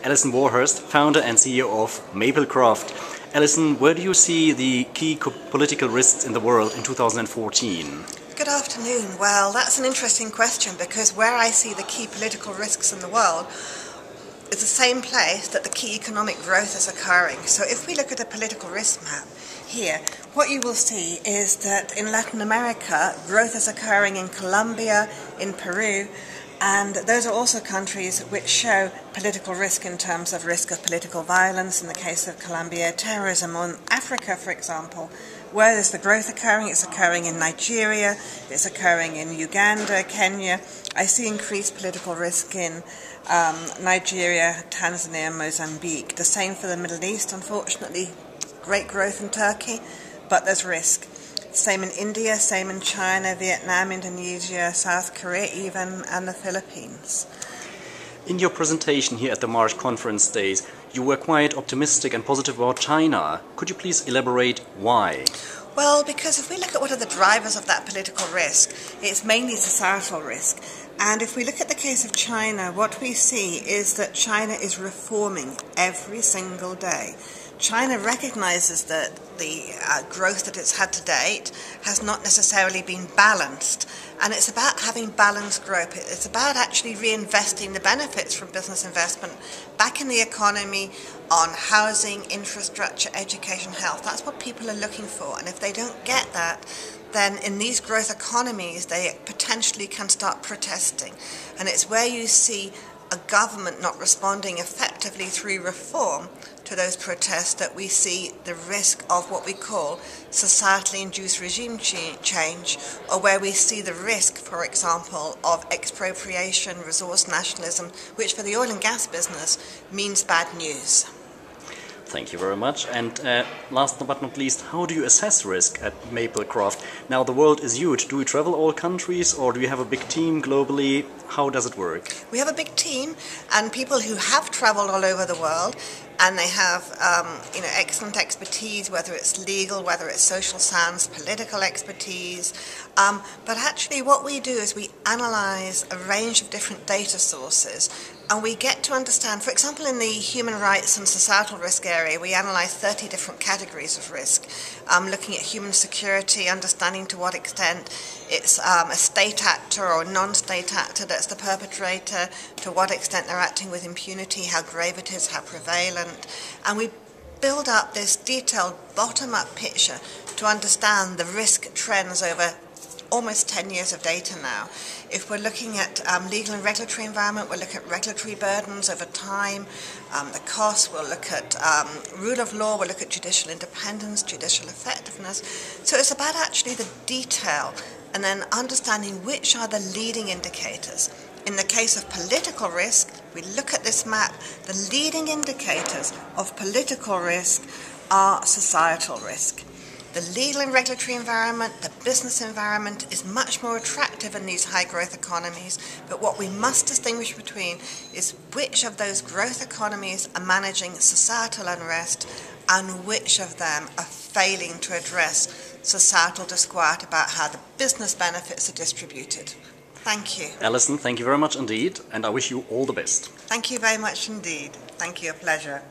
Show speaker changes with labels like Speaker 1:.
Speaker 1: Alyson Warhurst, founder and CEO of Maplecroft. Alyson, where do you see the key political risks in the world in 2014?
Speaker 2: Good afternoon. Well, that's an interesting question because where I see the key political risks in the world is the same place that the key economic growth is occurring. So if we look at a political risk map here, what you will see is that in Latin America, growth is occurring in Colombia, in Peru, and those are also countries which show political risk in terms of risk of political violence, in the case of Colombia, terrorism. On Africa, for example, where is the growth occurring? It's occurring in Nigeria, it's occurring in Uganda, Kenya. I see increased political risk in Nigeria, Tanzania, Mozambique. The same for the Middle East, unfortunately. Great growth in Turkey, but there's risk. Same in India, same in China, Vietnam, Indonesia, South Korea even, and the Philippines.
Speaker 1: In your presentation here at the March conference days, you were quite optimistic and positive about China. Could you please elaborate why?
Speaker 2: Well, because if we look at what are the drivers of that political risk, it's mainly societal risk. And if we look at the case of China, what we see is that China is reforming every single day. China recognizes that the growth that it's had to date has not necessarily been balanced, and it's about having balanced growth. It's about actually reinvesting the benefits from business investment back in the economy on housing, infrastructure, education, health. That's what people are looking for, and if they don't get that, then in these growth economies they potentially can start protesting, and it's where you see a government not responding effectively through reform to those protests that we see the risk of what we call societally induced regime change, or where we see the risk, for example, of expropriation, resource nationalism, which for the oil and gas business means bad news.
Speaker 1: Thank you very much. And last but not least, how do you assess risk at Maplecroft? Now, the world is huge. Do we travel all countries, or do you have a big team globally? How does it work?
Speaker 2: We have a big team and people who have traveled all over the world, and they have excellent expertise, whether it's legal, whether it's social science, political expertise. But actually what we do is we analyze a range of different data sources, and we get to understand, for example, in the human rights and societal risk area, we analyze 30 different categories of risk, looking at human security, understanding to what extent it's a state actor or non-state actor that's the perpetrator, to what extent they're acting with impunity, how grave it is, how prevalent. And we build up this detailed bottom-up picture to understand the risk trends over almost 10 years of data now. If we're looking at legal and regulatory environment, we'll look at regulatory burdens over time, the costs, we'll look at rule of law, we'll look at judicial independence, judicial effectiveness. So it's about actually the detail and then understanding which are the leading indicators. In the case of political risk, we look at this map, the leading indicators of political risk are societal risk. The legal and regulatory environment, the business environment is much more attractive in these high growth economies, but what we must distinguish between is which of those growth economies are managing societal unrest and which of them are failing to address societal disquiet about how the business benefits are distributed. Thank you.
Speaker 1: Alyson, thank you very much indeed, and I wish you all the best.
Speaker 2: Thank you very much indeed. Thank you, a pleasure.